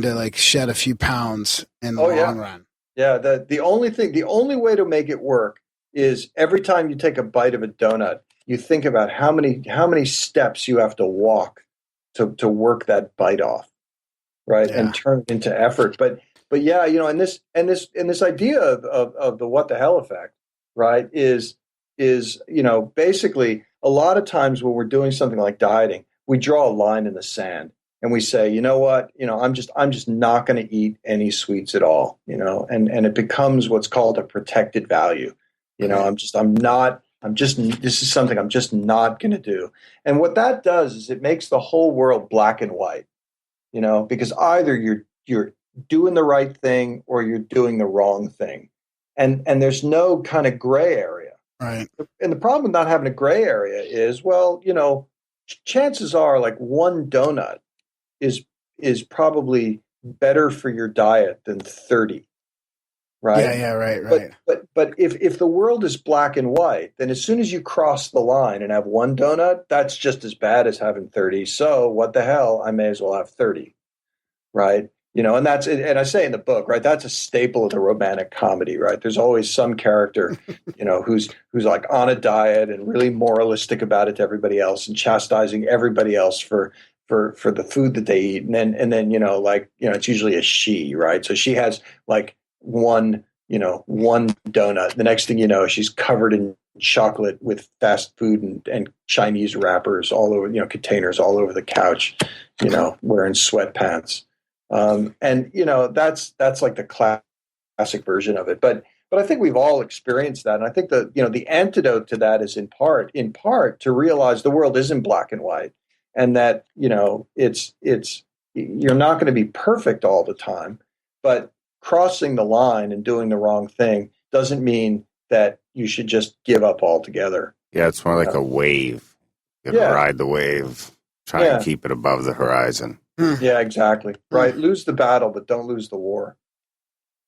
to like shed a few pounds in the long run. Yeah. The only way to make it work is every time you take a bite of a donut, you think about how many steps you have to walk to work that bite off, right? Yeah. And turn it into effort. But yeah, and this idea of the what the hell effect, right, is basically a lot of times when we're doing something like dieting, we draw a line in the sand and we say, you know what, I'm just not going to eat any sweets at all, and it becomes what's called a protected value. This is something I'm just not going to do. And what that does is it makes the whole world black and white, because either you're doing the right thing or you're doing the wrong thing. And there's no kind of gray area. Right. And the problem with not having a gray area is, well, chances are like one donut is probably better for your diet than 30. Right. Yeah. Right. But if the world is black and white, then as soon as you cross the line and have one donut, that's just as bad as having 30. So what the hell? I may as well have 30. Right. And that's it. And I say in the book, right, that's a staple of the romantic comedy, right? There's always some character, who's like on a diet and really moralistic about it to everybody else and chastising everybody else for the food that they eat. And then it's usually a she, right? So she has like one donut. The next thing you know, she's covered in chocolate with fast food and Chinese wrappers all over, containers all over the couch, wearing sweatpants. That's like the classic version of it. But I think we've all experienced that. And I think the antidote to that is in part to realize the world isn't black and white and that, it's you're not going to be perfect all the time, but crossing the line and doing the wrong thing doesn't mean that you should just give up altogether. Yeah, it's more like a wave. You gotta ride the wave, try and keep it above the horizon. Yeah, exactly. Right. Lose the battle, but don't lose the war.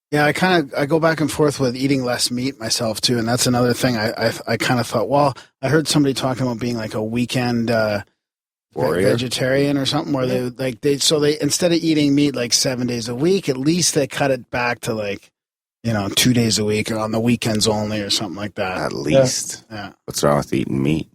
Yeah, I go back and forth with eating less meat myself too, and that's another thing. I kind of thought, well, I heard somebody talking about being like a weekend vegetarian or something, where they instead of eating meat like 7 days a week, at least they cut it back to like 2 days a week or on the weekends only or something like that. At least. Yeah. What's wrong with eating meat?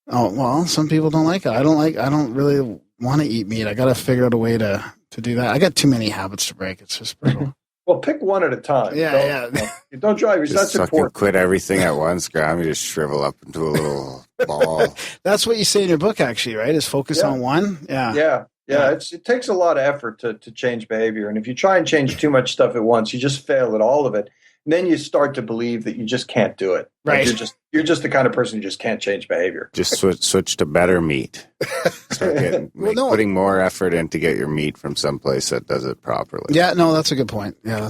Oh well, some people don't like it. I don't really want to eat meat. I got to figure out a way to do that. I got too many habits to break. It's just brutal. Well, pick one at a time. Yeah. Don't drive yourself. That's important. Quit everything at once, Graham. You just shrivel up into a little ball. That's what you say in your book, actually, right? Is focus on one. Yeah. It takes a lot of effort to change behavior, and if you try and change too much stuff at once, you just fail at all of it. And then you start to believe that you just can't do it. Right. Like you're just the kind of person who just can't change behavior. Just switch to better meat. Putting more effort in to get your meat from someplace that does it properly. Yeah, no, that's a good point. Yeah.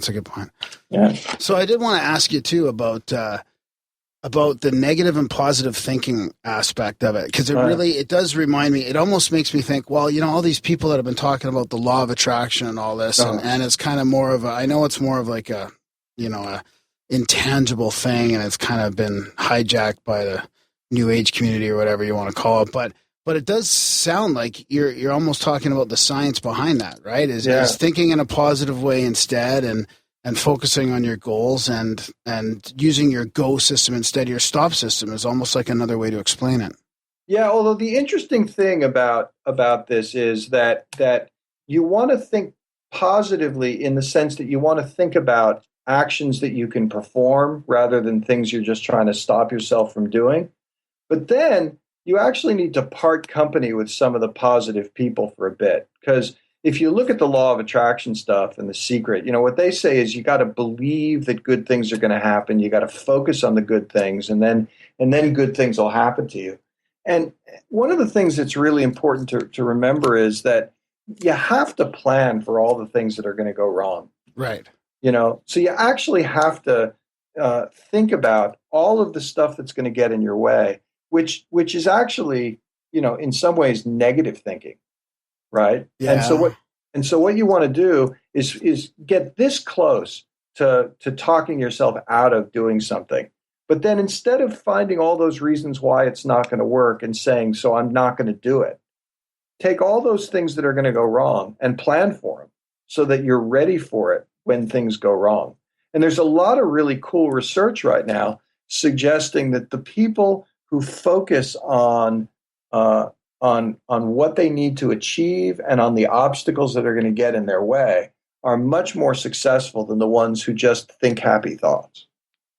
So I did want to ask you too about the negative and positive thinking aspect of it, because it does remind me. It almost makes me think, well, all these people that have been talking about the law of attraction and all this, and it's kind of more of I know it's more of like a intangible thing, and it's kind of been hijacked by the new age community or whatever you want to call it. But it does sound like you're almost talking about the science behind that, right? Is thinking in a positive way instead, and focusing on your goals and using your go system instead of your stop system is almost like another way to explain it. Yeah, although the interesting thing about this is that you want to think positively in the sense that you want to think about actions that you can perform rather than things you're just trying to stop yourself from doing. But then you actually need to part company with some of the positive people for a bit, because if you look at the law of attraction stuff and The Secret, what they say is you got to believe that good things are going to happen. You got to focus on the good things, and then good things will happen to you. And one of the things that's really important to remember is that you have to plan for all the things that are going to go wrong. Right. So you actually have to think about all of the stuff that's going to get in your way, which is actually, in some ways negative thinking. Right. Yeah. And so what you want to do is get this close to talking yourself out of doing something. But then instead of finding all those reasons why it's not going to work and saying, so I'm not going to do it, take all those things that are going to go wrong and plan for them. so that you're ready for it when things go wrong. And there's a lot of really cool research right now suggesting that the people who focus on what they need to achieve and on the obstacles that are going to get in their way are much more successful than the ones who just think happy thoughts.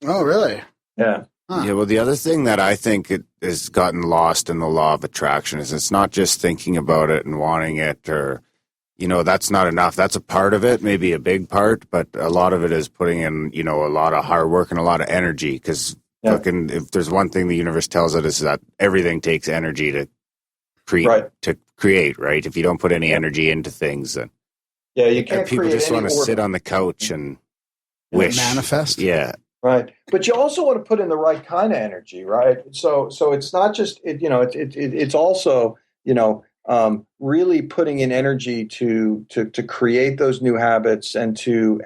Oh, really? Yeah. Huh. Yeah, well, the other thing that I think it has gotten lost in the law of attraction is it's not just thinking about it and wanting it, or, that's not enough. That's a part of it, maybe a big part, but a lot of it is putting in, a lot of hard work and a lot of energy, because if there's one thing the universe tells us is that everything takes energy to create, right? If you don't put any energy into things, then you can't. People just want to sit on the couch and wish, manifest. Yeah. Right, but you also want to put in the right kind of energy, right? So it's not just it's also really putting in energy to create those new habits and to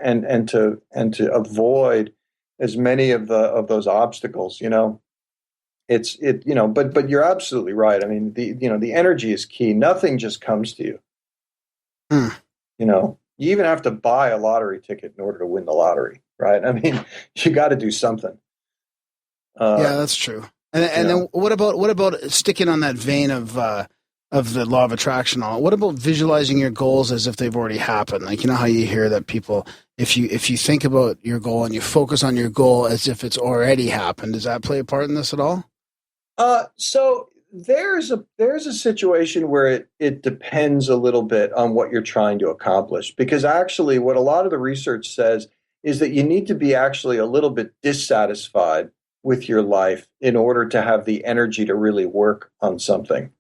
avoid as many of those obstacles. But you're absolutely right. I mean, the energy is key. Nothing just comes to you. You even have to buy a lottery ticket in order to win the lottery. Right. I mean, you got to do something. Yeah, that's true. And then what about sticking on that vein of the law of attraction? What about visualizing your goals as if they've already happened? Like, how you hear that people, if you think about your goal and you focus on your goal as if it's already happened, does that play a part in this at all? So there's a situation where it depends a little bit on what you're trying to accomplish, because actually what a lot of the research says is that you need to be actually a little bit dissatisfied with your life in order to have the energy to really work on something.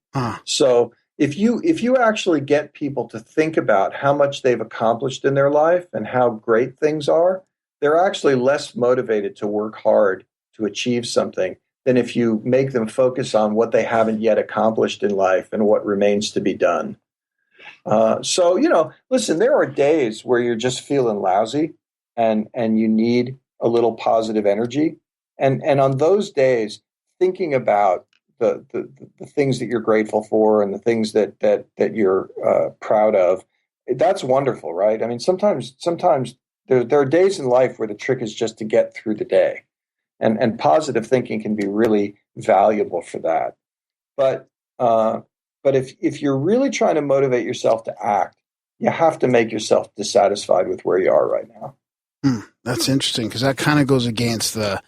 So if you actually get people to think about how much they've accomplished in their life and how great things are, they're actually less motivated to work hard to achieve something than if you make them focus on what they haven't yet accomplished in life and what remains to be done. Listen, there are days where you're just feeling lousy and you need a little positive energy. And on those days, thinking about the things that you're grateful for and the things that you're proud of, that's wonderful, right? I mean, sometimes there are days in life where the trick is just to get through the day. And positive thinking can be really valuable for that. But if you're really trying to motivate yourself to act, you have to make yourself dissatisfied with where you are right now. That's interesting, because that kind of goes against the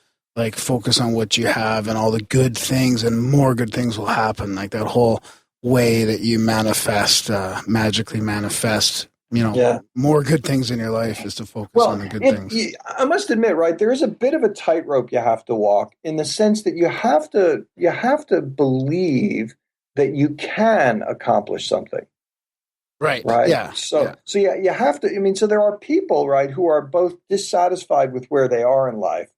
focus on what you have and all the good things, and more good things will happen. Like that whole way that you manifest, magically manifest. More good things in your life is to focus on the good things. I must admit, right, there is a bit of a tightrope you have to walk, in the sense that you have to believe that you can accomplish something. Right. Yeah. So you have to. I mean, so there are people, right, who are both dissatisfied with where they are in life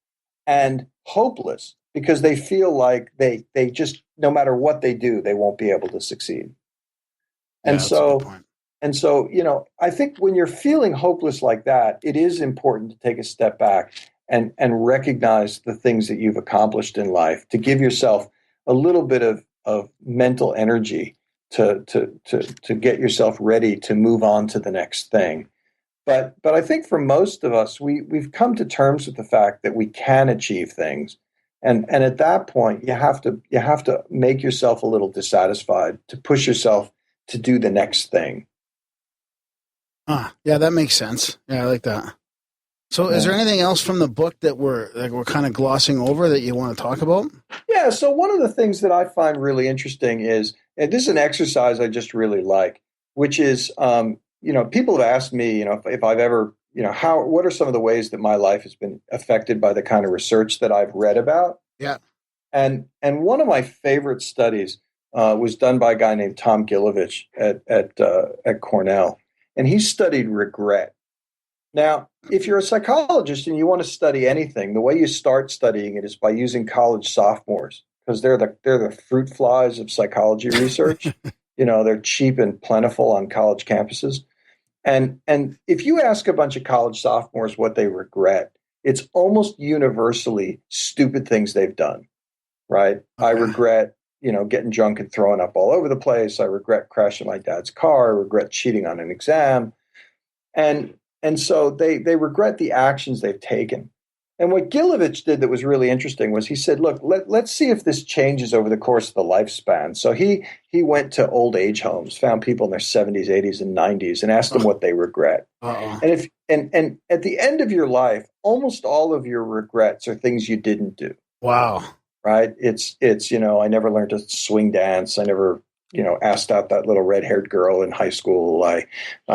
and hopeless because they feel like they just, no matter what they do, they won't be able to succeed. And that's a good point. And so, I think when you're feeling hopeless like that, it is important to take a step back and recognize the things that you've accomplished in life, to give yourself a little bit of mental energy to get yourself ready to move on to the next thing. But I think for most of us, we've come to terms with the fact that we can achieve things. And at that point, you have to make yourself a little dissatisfied to push yourself to do the next thing. Yeah, that makes sense. Yeah, I like that. So is there anything else from the book that we're kind of glossing over that you want to talk about? Yeah, so one of the things that I find really interesting is, and this is an exercise I just really like, which is, people have asked me, if I've ever, what are some of the ways that my life has been affected by the kind of research that I've read about? Yeah. And one of my favorite studies was done by a guy named Tom Gilovich at Cornell. And he studied regret. Now, if you're a psychologist and you want to study anything, the way you start studying it is by using college sophomores, because they're the fruit flies of psychology research. They're cheap and plentiful on college campuses. And if you ask a bunch of college sophomores what they regret, it's almost universally stupid things they've done, right? Okay. I regret, getting drunk and throwing up all over the place. I regret crashing my dad's car. I regret cheating on an exam. And so they regret the actions they've taken. And what Gilovich did that was really interesting was he said, look, let's see if this changes over the course of the lifespan. So he went to old age homes, found people in their 70s, 80s, and 90s, and asked them what they regret. Uh-oh. And at the end of your life, almost all of your regrets are things you didn't do. Wow. Right? It's I never learned to swing dance. I never asked out that little red-haired girl in high school. I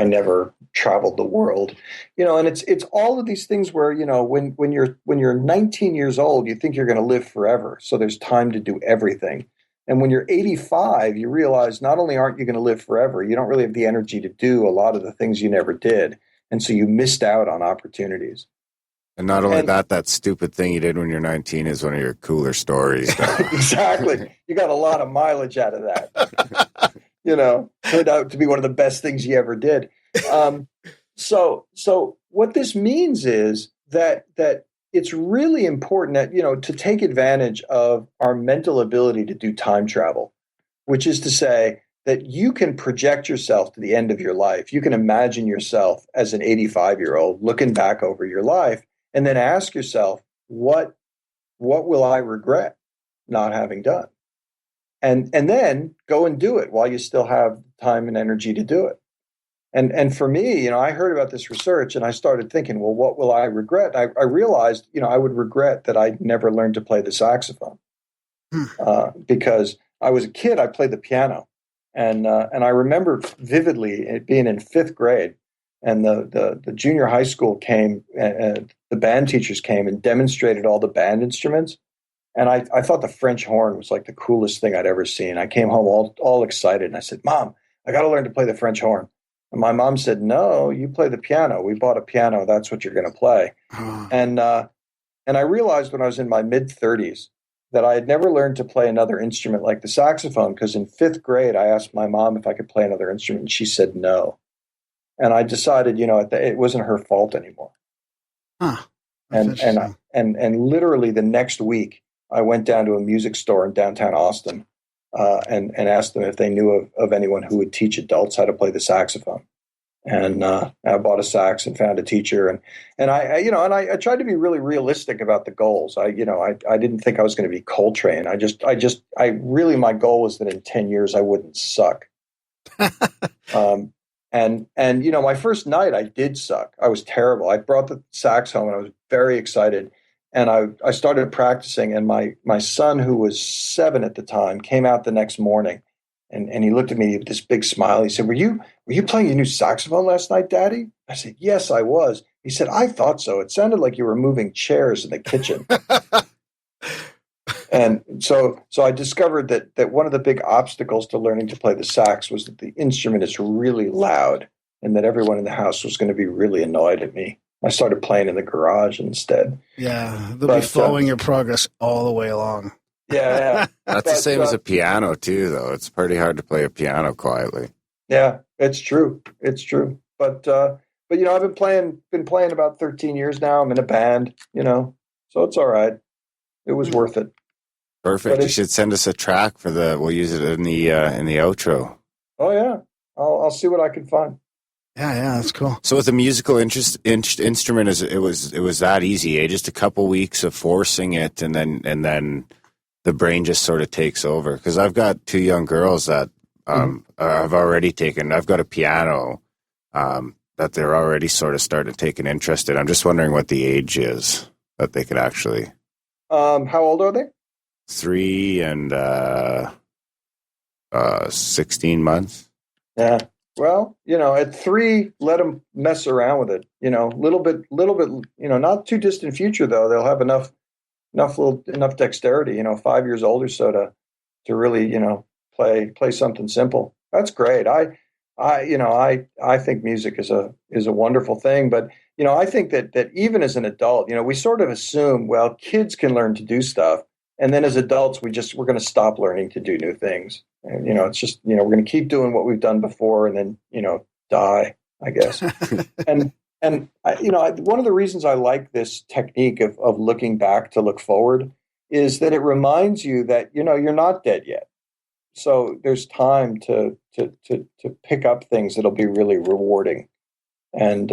never traveled the world, and it's all of these things where, when you're 19 years old, you think you're going to live forever. So there's time to do everything. And when you're 85, you realize not only aren't you going to live forever, you don't really have the energy to do a lot of the things you never did. And so you missed out on opportunities. And not only that stupid thing you did when you're 19 is one of your cooler stories. Exactly. You got a lot of mileage out of that. Turned out to be one of the best things you ever did. So what this means is that it's really important that, to take advantage of our mental ability to do time travel, which is to say that you can project yourself to the end of your life. You can imagine yourself as an 85-year-old looking back over your life. And then ask yourself, what will I regret not having done? And then go and do it while you still have time and energy to do it. And for me, I heard about this research and I started thinking, well, what will I regret? I realized, I would regret that I never learned to play the saxophone because I was a kid. I played the piano, and I remember vividly it being in fifth grade. And the junior high school came, and the band teachers came and demonstrated all the band instruments. And I thought the French horn was like the coolest thing I'd ever seen. I came home all excited, and I said, Mom, I got to learn to play the French horn. And my mom said, no, you play the piano. We bought a piano. That's what you're going to play. And I realized when I was in my mid-30s that I had never learned to play another instrument like the saxophone, because in fifth grade, I asked my mom if I could play another instrument, and she said no. And I decided, it wasn't her fault anymore. And literally the next week, I went down to a music store in downtown Austin and asked them if they knew of anyone who would teach adults how to play the saxophone. And I bought a sax and found a teacher. And I tried to be really realistic about the goals. I didn't think I was going to be Coltrane. My goal was that in 10 years I wouldn't suck. And my first night I did suck. I was terrible. I brought the sax home and I was very excited. And I started practicing, and my son, who was 7 at the time, came out the next morning and he looked at me with this big smile. He said, Were you playing your new saxophone last night, Daddy? I said, yes, I was. He said, I thought so. It sounded like you were moving chairs in the kitchen. And so I discovered that one of the big obstacles to learning to play the sax was that the instrument is really loud and that everyone in the house was going to be really annoyed at me. I started playing in the garage instead. Yeah, they'll be following your progress all the way along. Yeah. That's the same as a piano too, though. It's pretty hard to play a piano quietly. Yeah, it's true. It's true. But I've been playing about 13 years now. I'm in a band, so it's all right. It was worth it. Perfect. You should send us a track we'll use it in the outro. Oh yeah. I'll see what I can find. Yeah, that's cool. So with a musical instrument, it was that easy, eh? Just a couple weeks of forcing it, and then the brain just sort of takes over. Because I've got 2 young girls that I've already taken. I've got a piano that they're already sort of starting to take an interest in. I'm just wondering what the age is that they could actually. How old are they? 3 and 16 months. Yeah. Well, at 3, let them mess around with it. Little bit. Not too distant future though. They'll have enough dexterity. 5 years old or so to really play something simple. That's great. I think music is a wonderful thing, but I think that even as an adult, we sort of assume, well, kids can learn to do stuff. And then as adults, we're going to stop learning to do new things. And, it's just, we're going to keep doing what we've done before and then, die, I guess. and one of the reasons I like this technique of looking back to look forward is that it reminds you that, you're not dead yet. So there's time to pick up things that'll be really rewarding. And